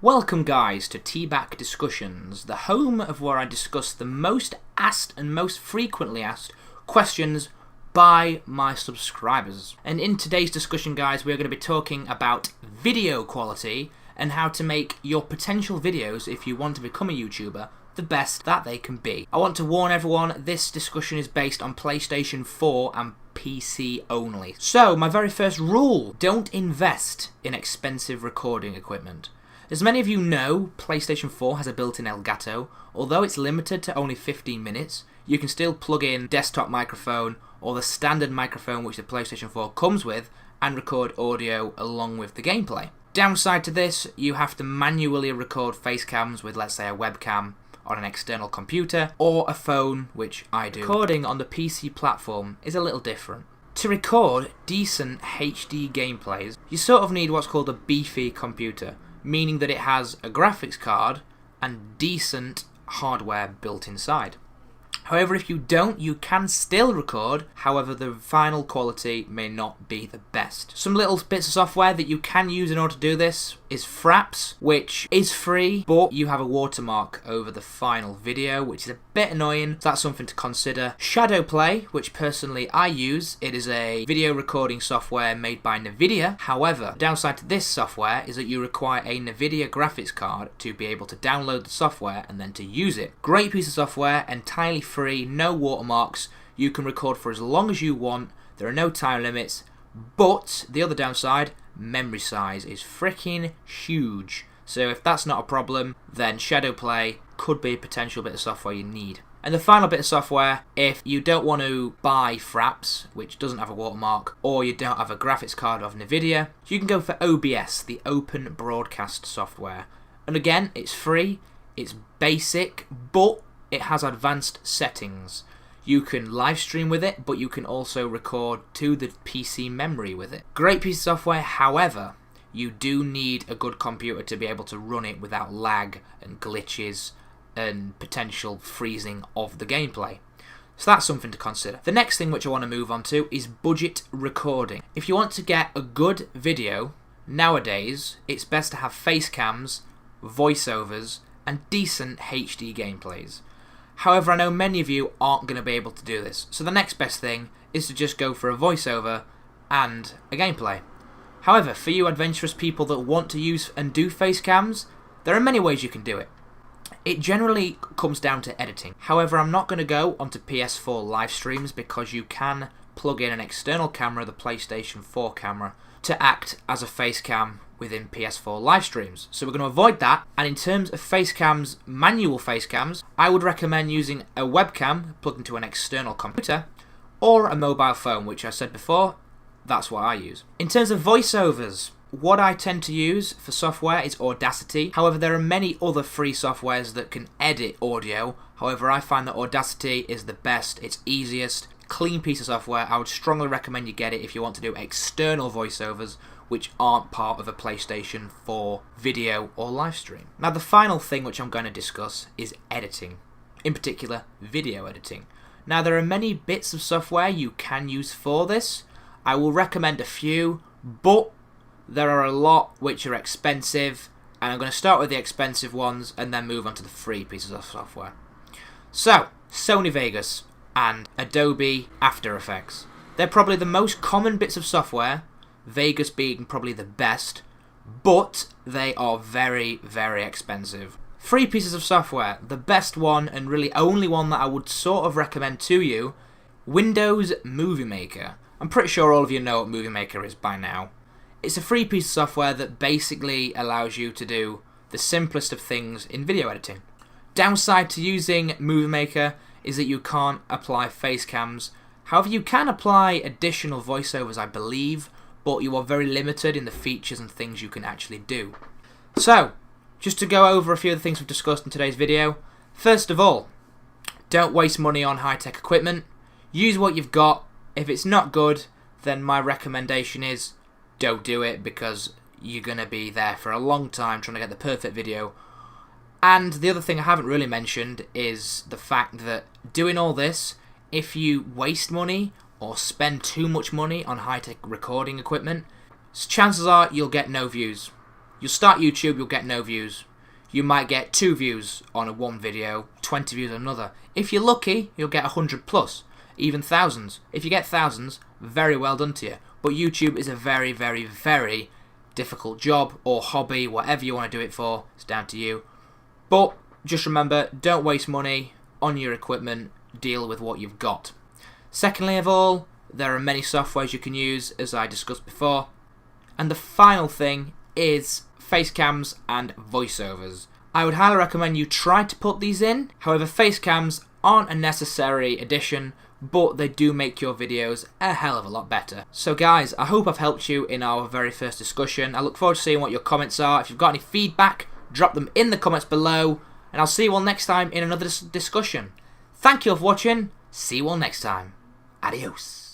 Welcome guys to T.B.A.C Discussions, the home of where I discuss the most asked and most frequently asked questions by my subscribers. And in today's discussion guys, we're going to be talking about video quality and how to make your potential videos, if you want to become a YouTuber, the best that they can be. I want to warn everyone, this discussion is based on PlayStation 4 and PC only. So my very first rule, don't invest in expensive recording equipment. As many of you know, PlayStation 4 has a built-in Elgato. Although it's limited to only 15 minutes, you can still plug in desktop microphone or the standard microphone which the PlayStation 4 comes with and record audio along with the gameplay. Downside to this, you have to manually record face cams with, let's say, a webcam on an external computer or a phone, which I do. Recording on the PC platform is a little different. To record decent HD gameplays, you sort of need what's called a beefy computer, meaning that it has a graphics card and decent hardware built inside. However, if you don't, you can still record, however the final quality may not be the best. Some little bits of software that you can use in order to do this is Fraps, which is free, but you have a watermark over the final video, which is a bit annoying, so that's something to consider. Shadowplay, which personally I use, it is a video recording software made by NVIDIA. However, the downside to this software is that you require a NVIDIA graphics card to be able to download the software and then to use it. Great piece of software, entirely free, no watermarks, you can record for as long as you want, there are no time limits, but the other downside, memory size is freaking huge. So if that's not a problem, then Shadowplay could be a potential bit of software you need. And the final bit of software, if you don't want to buy Fraps, which doesn't have a watermark, or you don't have a graphics card of NVIDIA, you can go for OBS, the Open Broadcast software. And again, it's free, it's basic, but it has advanced settings. You can live stream with it, but you can also record to the PC memory with it. Great piece of software, however, you do need a good computer to be able to run it without lag and glitches and potential freezing of the gameplay. So that's something to consider. The next thing which I want to move on to is budget recording. If you want to get a good video, nowadays it's best to have face cams, voiceovers, and decent HD gameplays. However, I know many of you aren't going to be able to do this, so the next best thing is to just go for a voiceover and a gameplay. However, for you adventurous people that want to use and do face cams, there are many ways you can do it. It generally comes down to editing. However, I'm not going to go onto PS4 live streams because you can plug in an external camera, the PlayStation 4 camera, to act as a face cam within PS4 live streams. So we're going to avoid that, and in terms of face cams, manual face cams, I would recommend using a webcam plugged into an external computer or a mobile phone, which I said before, that's what I use. In terms of voiceovers, what I tend to use for software is Audacity. However, there are many other free softwares that can edit audio. However, I find that Audacity is the best, it's easiest, clean piece of software. I would strongly recommend you get it if you want to do external voiceovers which aren't part of a PlayStation 4 video or live stream. Now the final thing which I'm going to discuss is editing, in particular video editing. Now there are many bits of software you can use for this. I will recommend a few, but there are a lot which are expensive, and I'm going to start with the expensive ones and then move on to the free pieces of software. So, Sony Vegas and Adobe After Effects. They're probably the most common bits of software, Vegas being probably the best, but they are very, very expensive. Free pieces of software, the best one and really only one that I would sort of recommend to you, Windows Movie Maker. I'm pretty sure all of you know what Movie Maker is by now. It's a free piece of software that basically allows you to do the simplest of things in video editing. Downside to using Movie Maker is that you can't apply face cams. However, you can apply additional voiceovers, I believe, but you are very limited in the features and things you can actually do. So, just to go over a few of the things we've discussed in today's video. First of all, don't waste money on high-tech equipment. Use what you've got. If it's not good, then my recommendation is don't do it, because you're going to be there for a long time trying to get the perfect video. And the other thing I haven't really mentioned is the fact that doing all this, if you waste money or spend too much money on high-tech recording equipment, chances are you'll get no views. You'll start YouTube, you'll get no views. You might get 2 views on one video, 20 views on another. If you're lucky, you'll get 100 plus, even thousands. If you get thousands, very well done to you. But YouTube is a very, very, very difficult job or hobby, whatever you want to do it for. It's down to you. But just remember, don't waste money on your equipment. Deal with what you've got. Secondly of all, there are many softwares you can use, as I discussed before. And the final thing is face cams and voiceovers. I would highly recommend you try to put these in. However, face cams aren't a necessary addition, but they do make your videos a hell of a lot better. So guys, I hope I've helped you in our very first discussion. I look forward to seeing what your comments are. If you've got any feedback, drop them in the comments below, and I'll see you all next time in another discussion. Thank you all for watching. See you all next time. Adios.